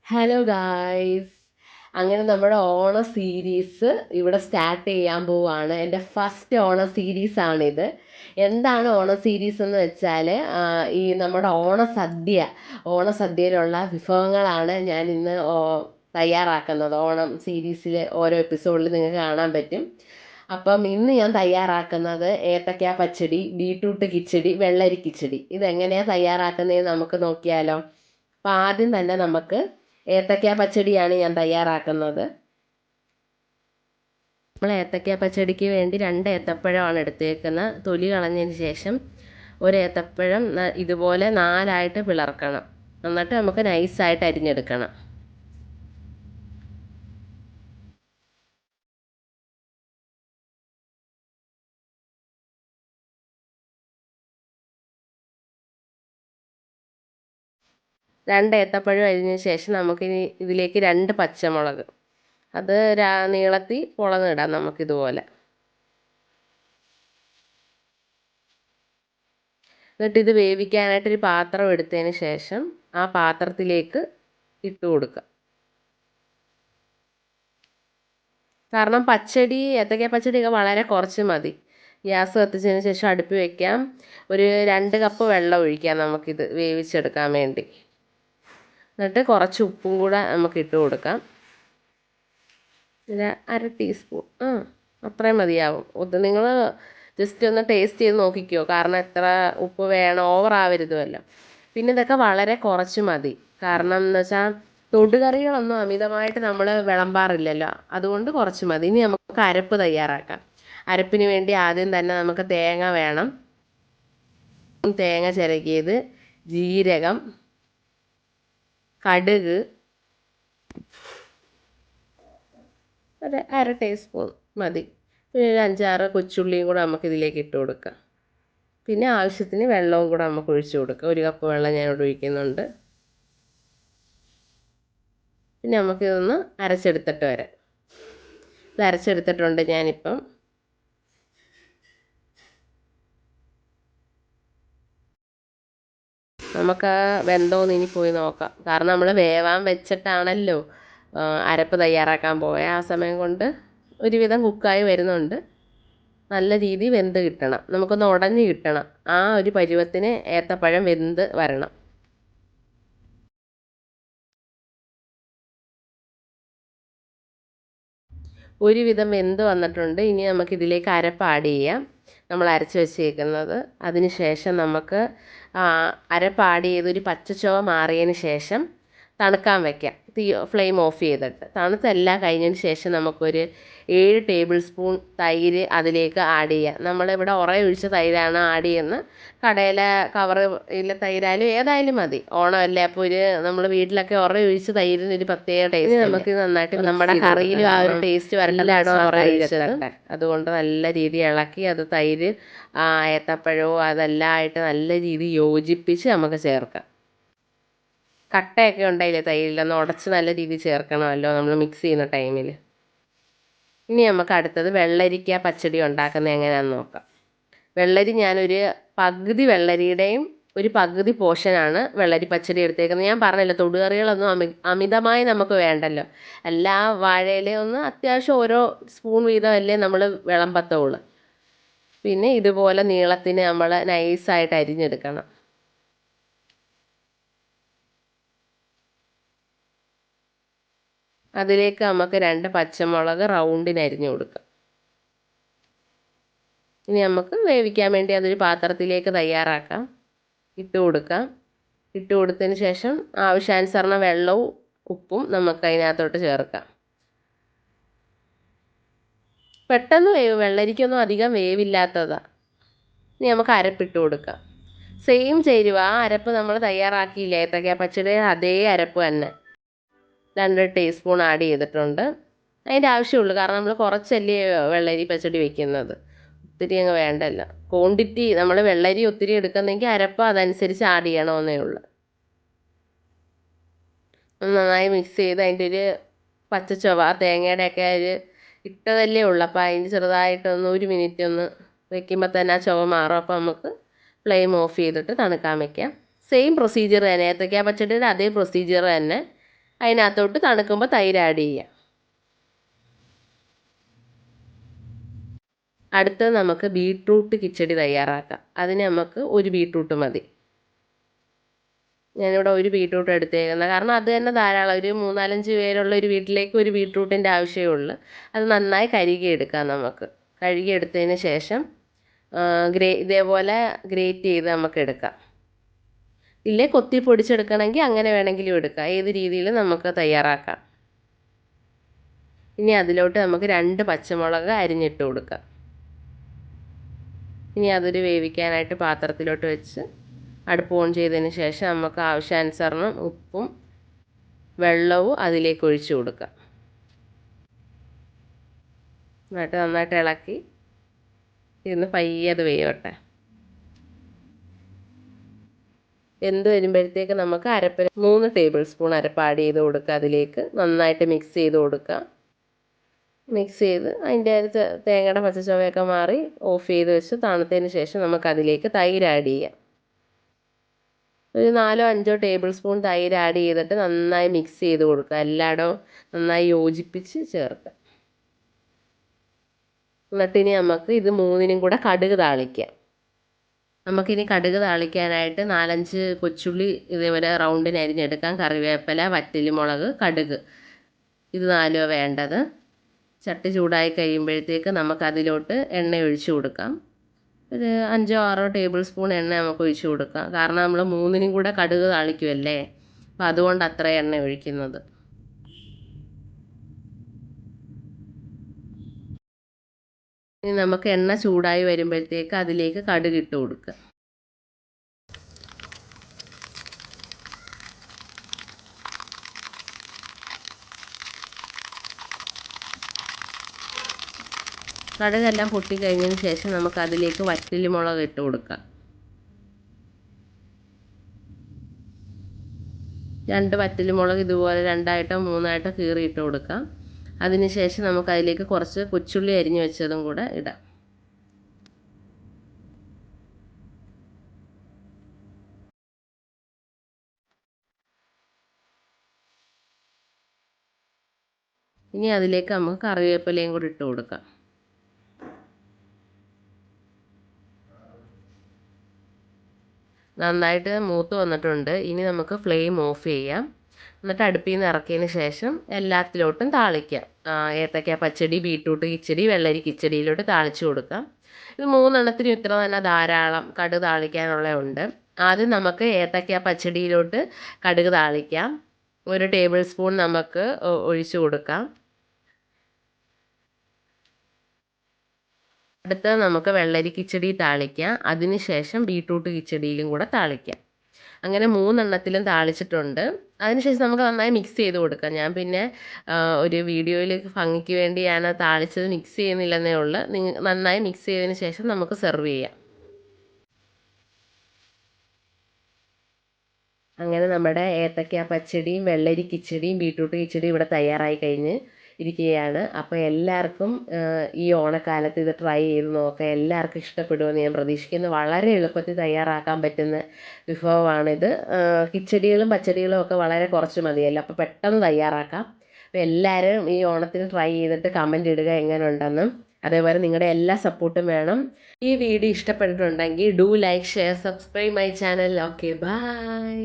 Hello guys, അങ്ങനെ നമ്മുടെ ഓണ സീരീസ് ഇവിടെ സ്റ്റാർട്ട് ചെയ്യാൻ പോവാണ്. എൻ്റെ ഫസ്റ്റ് ഓണ സീരീസ് ആണിത്. എന്താണ് ഓണ സീരീസ് എന്ന് വെച്ചാൽ ഈ നമ്മുടെ ഓണസദ്യയിലുള്ള വിഭവങ്ങളാണ് ഞാൻ ഇന്ന് തയ്യാറാക്കുന്നത്. ഓണം സീരീസിൽ ഓരോ എപ്പിസോഡിൽ നിങ്ങൾക്ക് കാണാൻ പറ്റും. അപ്പം ഇന്ന് ഞാൻ തയ്യാറാക്കുന്നത് ഏത്തക്ക പച്ചടി, ബീട്രൂട്ട് കിച്ചടി, വെള്ളരി കിച്ചടി. ഇതെങ്ങനെയാണ് തയ്യാറാക്കുന്നതെന്ന് നമുക്ക് നോക്കിയാലോ. അപ്പം ആദ്യം തന്നെ നമുക്ക് ഏത്തക്ക പച്ചടിയാണ് ഞാൻ തയ്യാറാക്കുന്നത്. നമ്മൾ ഏത്തക്ക പച്ചടിക്ക് വേണ്ടി 2 ഏത്തപ്പഴമാണ് എടുത്തേക്കുന്നത്. തൊലി കളഞ്ഞതിന് ശേഷം ഒരു ഏത്തപ്പഴം ഇതുപോലെ 4ആയിട്ട് പിളർക്കണം. എന്നിട്ട് നമുക്ക് നൈസായിട്ട് അരിഞ്ഞെടുക്കണം. രണ്ട് ഏത്തപ്പഴം അരിഞ്ഞതിന് ശേഷം നമുക്കിനി ഇതിലേക്ക് 2 പച്ചമുളക്, അത് നീളത്തിൽ പൊളന്നിടാം നമുക്കിതുപോലെ. എന്നിട്ട് ഇത് വേവിക്കാനായിട്ടൊരു പാത്രം എടുത്തതിന് ശേഷം ആ പാത്രത്തിലേക്ക് ഇട്ട് കൊടുക്കുക. കാരണം ഏത്തക്ക പച്ചടിയൊക്കെ വളരെ കുറച്ച് മതി. ഗ്യാസ് കത്തിച്ചതിന് ശേഷം അടുപ്പിൽ വയ്ക്കാം. ഒരു 2 കപ്പ് വെള്ളം ഒഴിക്കാം നമുക്കിത് വേവിച്ചെടുക്കാൻ വേണ്ടി. എന്നിട്ട് കുറച്ച് ഉപ്പും കൂടെ നമുക്ക് ഇട്ട് കൊടുക്കാം. ഒരു 1/2 ടീസ്പൂൺ, അത്രയും മതിയാവും. നിങ്ങൾ ജസ്റ്റ് ഒന്ന് ടേസ്റ്റ് ചെയ്ത് നോക്കിക്കോ, കാരണം എത്ര ഉപ്പ് വേണം, ഓവർ ആവരുതുമല്ലോ. പിന്നെ ഇതൊക്കെ വളരെ കുറച്ച് മതി. കാരണം എന്ന് വെച്ചാൽ തൊടുകറികളൊന്നും അമിതമായിട്ട് നമ്മൾ വിളമ്പാറില്ലല്ലോ, അതുകൊണ്ട് കുറച്ച് മതി. ഇനി നമുക്ക് അരപ്പ് തയ്യാറാക്കാം. അരപ്പിന് വേണ്ടി ആദ്യം തന്നെ നമുക്ക് തേങ്ങ വേണം. തേങ്ങ ചിരകിയത്, ജീരകം, കടുക്, ഒരു 1/2 ടീസ്പൂൺ മതി. പിന്നെ ഒരു 5-6 കൊച്ചുള്ളിയും കൂടെ നമുക്ക് ഇതിലേക്ക് ഇട്ട് കൊടുക്കാം. പിന്നെ ആവശ്യത്തിന് വെള്ളവും കൂടെ നമുക്ക് ഒഴിച്ച് കൊടുക്കാം. 1 കപ്പ് വെള്ളം ഞാൻ ഇവിടെ ഒഴിക്കുന്നുണ്ട്. പിന്നെ നമുക്കിതൊന്ന് അരച്ചെടുത്തിട്ട് വരാം. ഇത് അരച്ചെടുത്തിട്ടുണ്ട് ഞാനിപ്പം. നമുക്ക് വെന്തോന്ന് ഇനി പോയി നോക്കാം. കാരണം നമ്മൾ വേവാൻ വെച്ചിട്ടാണല്ലോ അരപ്പ് തയ്യാറാക്കാൻ പോയത്. ആ സമയം കൊണ്ട് ഒരുവിധം കുക്കായി വരുന്നുണ്ട്. നല്ല രീതിയിൽ വെന്ത് കിട്ടണം, നമുക്കൊന്ന് ഉടഞ്ഞ് കിട്ടണം. ആ ഒരു പരുവത്തിന് ഏത്തപ്പഴം വെന്ത് വരണം. ഒരുവിധം വെന്ത് വന്നിട്ടുണ്ട്. ഇനി നമുക്കിതിലേക്ക് അരപ്പ് ആഡ് ചെയ്യാം, നമ്മൾ അരച്ച് വെച്ചേക്കുന്നത്. അതിന് ശേഷം നമുക്ക് അരപ്പ് ആഡ് ചെയ്ത് ഒരു പച്ചച്ചുവ മാറിയതിന് ശേഷം തണുക്കാൻ വയ്ക്കാം. ഫ്ലെയിം ഓഫ് ചെയ്തിട്ട്. തണുത്തെല്ലാം കഴിഞ്ഞതിന് ശേഷം നമുക്കൊരു 7 ടേബിൾ സ്പൂൺ തൈര് അതിലേക്ക് ആഡ് ചെയ്യാം. നമ്മളിവിടെ ഒഴിച്ച തൈരാണ് ആഡ് ചെയ്യുന്നത്. കടയിലെ കവറിലെ തൈരായാലും ഏതായാലും മതി. ഓണമല്ലേ, അപ്പോൾ നമ്മൾ വീട്ടിലൊക്കെ ഒഴിച്ച് തൈരിന് ഒരു പ്രത്യേക ടേസ്റ്റ്. നമുക്ക് നന്നായിട്ട് നമ്മുടെ കറിയിലും ആ ഒരു ടേസ്റ്റ് വരണ്ടാണോ ഒഴിച്ചത്. അതുകൊണ്ട് നല്ല രീതിയിൽ ഇളക്കി അത് തൈര് ഏത്തപ്പഴവും അതെല്ലാം ആയിട്ട് നല്ല രീതിയിൽ യോജിപ്പിച്ച് നമുക്ക് ചേർക്കാം. കട്ടയൊക്കെ ഉണ്ടായില്ലേ തൈരിലൊന്ന് ഉടച്ച് നല്ല രീതിയിൽ ചേർക്കണമല്ലോ നമ്മൾ മിക്സ് ചെയ്യുന്ന ടൈമിൽ. ഇനി നമുക്ക് അടുത്തത് വെള്ളരിക്ക പച്ചടി ഉണ്ടാക്കുന്നത് എങ്ങനെയാണെന്ന് നോക്കാം. വെള്ളരി ഞാനൊരു പകുതി വെള്ളരിയുടെയും ഒരു പകുതി പോർഷനാണ് വെള്ളരി പച്ചടി എടുത്തേക്കുന്നത്. ഞാൻ പറഞ്ഞല്ലോ, തൊടുകറികളൊന്നും അമിതമായി നമുക്ക് വേണ്ടല്ലോ. എല്ലാ വാഴയില ഒന്ന് അത്യാവശ്യം ഓരോ സ്പൂൺ വീതമല്ലേ നമ്മൾ വിളമ്പത്തുള്ളൂ. പിന്നെ ഇതുപോലെ നീളത്തിന് നമ്മൾ നൈസായിട്ട് അരിഞ്ഞെടുക്കണം. അതിലേക്ക് നമുക്ക് 2 പച്ചമുളക് റൗണ്ടിന് അരിഞ്ഞു കൊടുക്കാം. ഇനി നമുക്ക് വേവിക്കാൻ വേണ്ടി അതൊരു പാത്രത്തിലേക്ക് തയ്യാറാക്കാം. ഇട്ട് കൊടുത്തതിന് ശേഷം ആവശ്യാനുസരണം വെള്ളവും ഉപ്പും നമുക്ക് അതിനകത്തോട്ട് ചേർക്കാം. പെട്ടെന്ന് വേവും, വെള്ളരിക്കൊന്നും അധികം വേവില്ലാത്തതാണ്. ഇനി നമുക്ക് അരപ്പിട്ട് കൊടുക്കാം. സെയിം ചേരുവ, ആ അരപ്പ് നമ്മൾ തയ്യാറാക്കിയില്ലേ ഏത്തക്ക പച്ചടി, അതേ അരപ്പ് തന്നെ 2 ടീസ്പൂൺ ആഡ് ചെയ്തിട്ടുണ്ട്. അതിൻ്റെ ആവശ്യമുള്ളൂ, കാരണം നമ്മൾ കുറച്ചല്ലേ വെള്ളരി പച്ചടി വയ്ക്കുന്നത്, ഒത്തിരി അങ്ങ് വേണ്ടല്ലോ. ക്വാണ്ടിറ്റി നമ്മൾ വെള്ളരി ഒത്തിരി എടുക്കുന്നെങ്കിൽ അരപ്പ് അതനുസരിച്ച് ആഡ് ചെയ്യണമെന്നേ ഉള്ളൂ. നന്നായി മിക്സ് ചെയ്ത് അതിൻ്റെ ഒരു പച്ചച്ചുവ, തേങ്ങയുടെയൊക്കെ ഇട്ടതല്ലേ ഉള്ളൂ, അപ്പോൾ അതിന് ചെറുതായിട്ടൊന്ന് 1 മിനിറ്റ് ഒന്ന് വയ്ക്കുമ്പോൾ തന്നെ ആ ചുവ മാറും. അപ്പോൾ നമുക്ക് ഫ്ലെയിം ഓഫ് ചെയ്തിട്ട് തണുക്കാൻ വയ്ക്കാം. സെയിം പ്രൊസീജിയർ തന്നെ, ഏത്തക്ക പച്ചടിയുടെ അതേ പ്രൊസീജിയർ തന്നെ. അതിനകത്തോട്ട് തണുക്കുമ്പോൾ തൈര് ആഡ് ചെയ്യാം. അടുത്തത് നമുക്ക് ബീട്രൂട്ട് കിച്ചടി തയ്യാറാക്കാം. അതിന് നമുക്ക് ഒരു ബീട്രൂട്ട് മതി. ഞാനിവിടെ ഒരു ബീട്രൂട്ട് എടുത്തേക്കുന്നത്, കാരണം അത് തന്നെ ധാരാളം. ഒരു 3-4 പേരുള്ള ഒരു വീട്ടിലേക്ക് ഒരു ബീട്രൂട്ടിൻ്റെ ആവശ്യമേ ഉള്ളൂ. അത് നന്നായി കഴുകിയെടുക്കാം. നമുക്ക് കഴുകിയെടുത്തതിന് ശേഷം ഇതേപോലെ ഗ്രേറ്റ് ചെയ്ത് നമുക്ക് എടുക്കാം. ഇല്ലേ കൊത്തി പൊടിച്ചെടുക്കണമെങ്കിൽ അങ്ങനെ വേണമെങ്കിലും എടുക്കാം. ഏത് രീതിയിലും നമുക്ക് തയ്യാറാക്കാം. ഇനി അതിലോട്ട് നമുക്ക് 2 പച്ചമുളക് അരിഞ്ഞിട്ട് കൊടുക്കാം. ഇനി അതൊരു വേവിക്കാനായിട്ട് പാത്രത്തിലോട്ട് വെച്ച് അടുപ്പ് ഓൺ ചെയ്തതിന് ശേഷം നമുക്ക് ആവശ്യാനുസരണം ഉപ്പും വെള്ളവും അതിലേക്ക് ഒഴിച്ചു കൊടുക്കാം. എന്നിട്ട് നന്നായിട്ട് ഇളക്കി ഇരുന്ന് പയ്യെ അത് വേവട്ടെ. വെന്ത് വരുമ്പോഴത്തേക്ക് നമുക്ക് 3 ടേബിൾ സ്പൂൺ അരപ്പ് ആഡ് ചെയ്ത് കൊടുക്കുക. അതിലേക്ക് നന്നായിട്ട് മിക്സ് ചെയ്ത് കൊടുക്കുക. മിക്സ് ചെയ്ത് അതിൻ്റെ തേങ്ങയുടെ പച്ചച്ചുവയൊക്കെ മാറി ഓഫ് ചെയ്ത് വെച്ച് തണുത്തതിന് ശേഷം നമുക്കതിലേക്ക് തൈര് ആഡ് ചെയ്യാം. ഒരു 4-5 ടേബിൾ സ്പൂൺ തൈര് ആഡ് ചെയ്തിട്ട് നന്നായി മിക്സ് ചെയ്ത് കൊടുക്കുക. എല്ലായിടവും നന്നായി യോജിപ്പിച്ച് ചേർക്കുക. എന്നിട്ടിനി നമുക്ക് ഇത് 3നും കൂടെ കടുക് താളിക്കാം. നമുക്കിനി കടുക് താളിക്കാനായിട്ട് 4-5 കൊച്ചുള്ളി ഇതേപോലെ റൗണ്ടിന് അരിഞ്ഞെടുക്കാം. കറിവേപ്പില, വറ്റൽമുളക്, കടുക്, ഇത് 4 വേണ്ടത്. ചട്ടി ചൂടായി കഴിയുമ്പോഴത്തേക്ക് നമുക്കതിലോട്ട് എണ്ണ ഒഴിച്ചു കൊടുക്കാം. ഒരു 5-6 ടേബിൾ സ്പൂൺ എണ്ണ നമുക്ക് ഒഴിച്ചു കൊടുക്കാം. കാരണം നമ്മൾ 3നും കൂടെ കടുക് താളിക്കുമല്ലേ, അപ്പോൾ അതുകൊണ്ട് അത്ര എണ്ണ ഒഴിക്കുന്നത്. ഇനി നമുക്ക് എണ്ണ ചൂടായി വരുമ്പോഴത്തേക്ക് അതിലേക്ക് കടുക് ഇട്ട് കൊടുക്കുക. കടുകെല്ലാം പൊട്ടിക്കഴിഞ്ഞതിന് ശേഷം നമുക്ക് അതിലേക്ക് വറ്റൽമുളക് ഇട്ട് കൊടുക്കാം. 2 വറ്റൽമുളക് ഇതുപോലെ 2ആയിട്ടോ 3ആയിട്ടോ കീറിയിട്ട് കൊടുക്കാം. അതിനുശേഷം നമുക്ക് അതിലേക്ക് കുറച്ച് കൊച്ചുള്ളി അരിഞ്ഞു വെച്ചതും കൂടെ ഇടാം. ഇനി അതിലേക്ക് നമുക്ക് കറിവേപ്പിലയും കൂടി ഇട്ട് കൊടുക്കാം. നന്നായിട്ട് മൂത്ത് വന്നിട്ടുണ്ട്. ഇനി നമുക്ക് ഫ്ലെയിം ഓഫ് ചെയ്യാം. എന്നിട്ട് അടുപ്പിൽ നിന്ന് ഇറക്കിയതിന് ശേഷം എല്ലാത്തിലോട്ടും താളിക്കാം. ഏത്തയ്ക്ക പച്ചടി, ബീട്രൂട്ട് കിച്ചടി, വെള്ളരി കിച്ചടിയിലോട്ട് താളിച്ച് കൊടുക്കാം. ഇത് 3 ഇത്ര തന്നെ ധാരാളം കടുക് താളിക്കാനുള്ള ഉണ്ട്. ആദ്യം നമുക്ക് ഏത്തയ്ക്ക പച്ചടിയിലോട്ട് കടുക് താളിക്കാം. 1 ടേബിൾ സ്പൂൺ നമുക്ക് ഒഴിച്ചു കൊടുക്കാം. അടുത്തത് നമുക്ക് വെള്ളരി കിച്ചടി താളിക്കാം. അതിന് ശേഷം ബീട്രൂട്ട് കിച്ചടിയിലും കൂടെ താളിക്കാം. അങ്ങനെ 3 താളിച്ചിട്ടുണ്ട്. അതിനുശേഷം നമുക്ക് നന്നായി മിക്സ് ചെയ്ത് കൊടുക്കാം. ഞാൻ പിന്നെ ഒരു വീഡിയോയിൽ ഭംഗിക്ക് വേണ്ടി ഞാൻ താളിച്ചത് മിക്സ് ചെയ്യുന്നില്ലെന്നേ ഉള്ളൂ. നന്നായി മിക്സ് ചെയ്തതിന് ശേഷം നമുക്ക് സെർവ് ചെയ്യാം. അങ്ങനെ നമ്മുടെ ഏത്തയ്ക്ക പച്ചടിയും വെള്ളരി കിച്ചടിയും ബീട്രൂട്ട് കിച്ചടിയും ഇവിടെ തയ്യാറായി കഴിഞ്ഞ് ഇരിക്കുകയാണ്. അപ്പോൾ എല്ലാവർക്കും ഈ ഓണക്കാലത്ത് ഇത് ട്രൈ ചെയ്ത് നോക്കാം. എല്ലാവർക്കും ഇഷ്ടപ്പെടുമെന്ന് ഞാൻ പ്രതീക്ഷിക്കുന്നു. വളരെ എളുപ്പത്തിൽ തയ്യാറാക്കാൻ പറ്റുന്ന വിഭവമാണിത്. കിച്ചടികളും പച്ചടികളും ഒക്കെ വളരെ കുറച്ച് മതിയല്ലോ, അപ്പോൾ പെട്ടെന്ന് തയ്യാറാക്കാം. അപ്പോൾ എല്ലാവരും ഈ ഓണത്തിന് ട്രൈ ചെയ്തിട്ട് കമൻ്റ് ഇടുക എങ്ങനെ ഉണ്ടെന്നും. അതേപോലെ നിങ്ങളുടെ എല്ലാ സപ്പോർട്ടും വേണം. ഈ വീഡിയോ ഇഷ്ടപ്പെട്ടിട്ടുണ്ടെങ്കിൽ do like, share, subscribe my channel. Okay, by.